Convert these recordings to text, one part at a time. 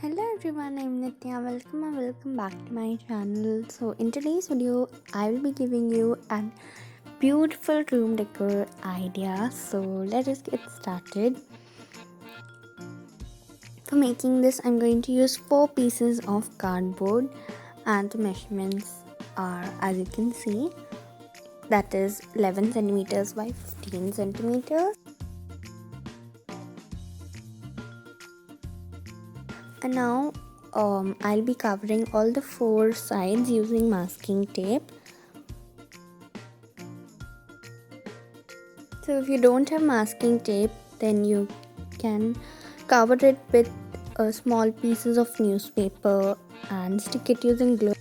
Hello everyone, I'm Nitya. Welcome back to my channel. So in today's video, I will be giving you a beautiful room decor idea. So let us get started. For making this, I'm going to use 4 pieces of cardboard, and the measurements are, as you can see, that is 11 centimeters by 15 centimeters. And now I'll be covering all the 4 sides using masking tape. So if you don't have masking tape, then you can cover it with small pieces of newspaper and stick it using glue.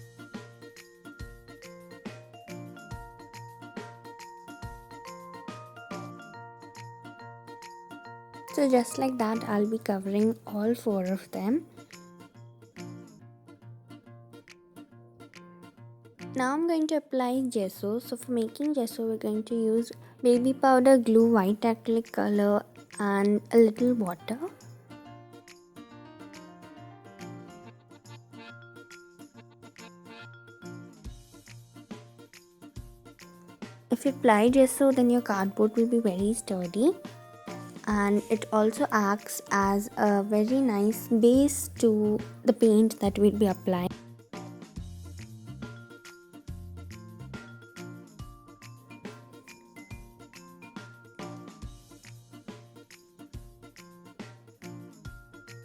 So just like that, I'll be covering all 4 of them. Now I'm going to apply gesso. So for making gesso, we're going to use baby powder, glue, white acrylic color and a little water. If you apply gesso, then your cardboard will be very sturdy, and it also acts as a very nice base to the paint that we'll be applying.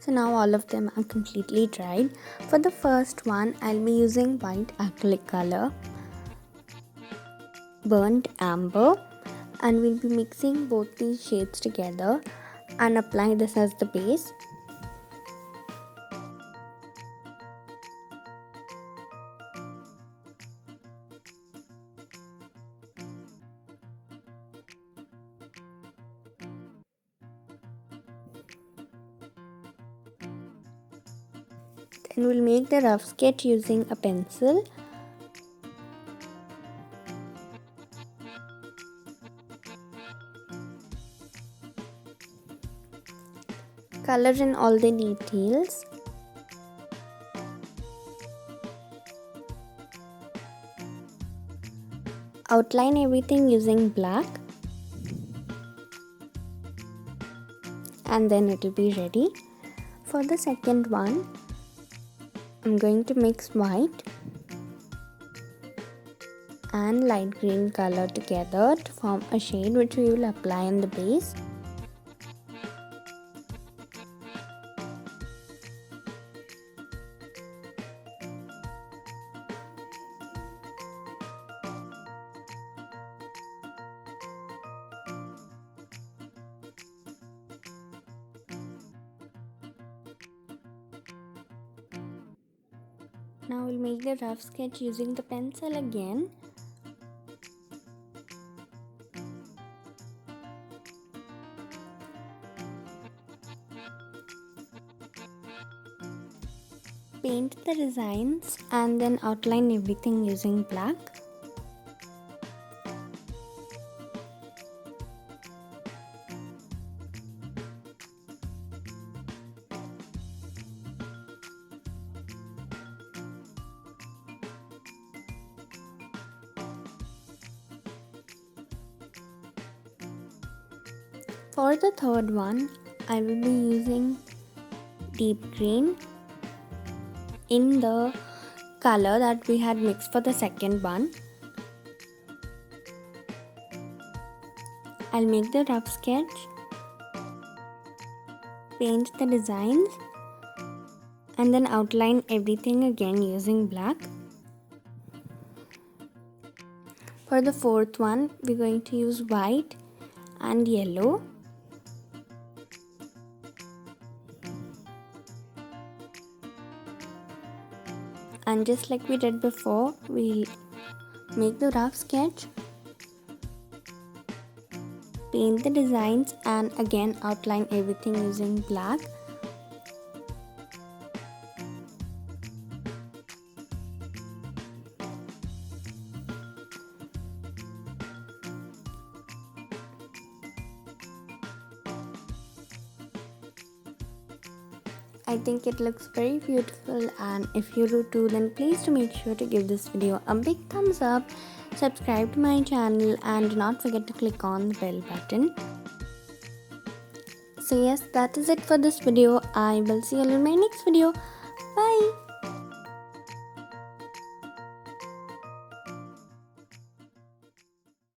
So now all of them are completely dried. For the first one, I'll be using white acrylic color, burnt amber, and we'll be mixing both these shades together and apply this as the base. Then we'll make the rough sketch using a pencil. Color in all the details. Outline everything using black, and then it will be ready. For the second one, I'm going to mix white and light green color together to form a shade which we will apply on the base. Now we'll make the rough sketch using the pencil again. Paint the designs and then outline everything using black. For the third one, I will be using deep green in the color that we had mixed for the second one. I'll make the rough sketch, paint the designs, and then outline everything again using black. For the fourth one, we're going to use white and yellow. And just like we did before, we'll make the rough sketch, paint the designs, and again outline everything using black. I think it looks very beautiful, and if you do too, then please do make sure to give this video a big thumbs up, subscribe to my channel, and do not forget to click on the bell button. So yes, that is it for this video. I will see you in my next video.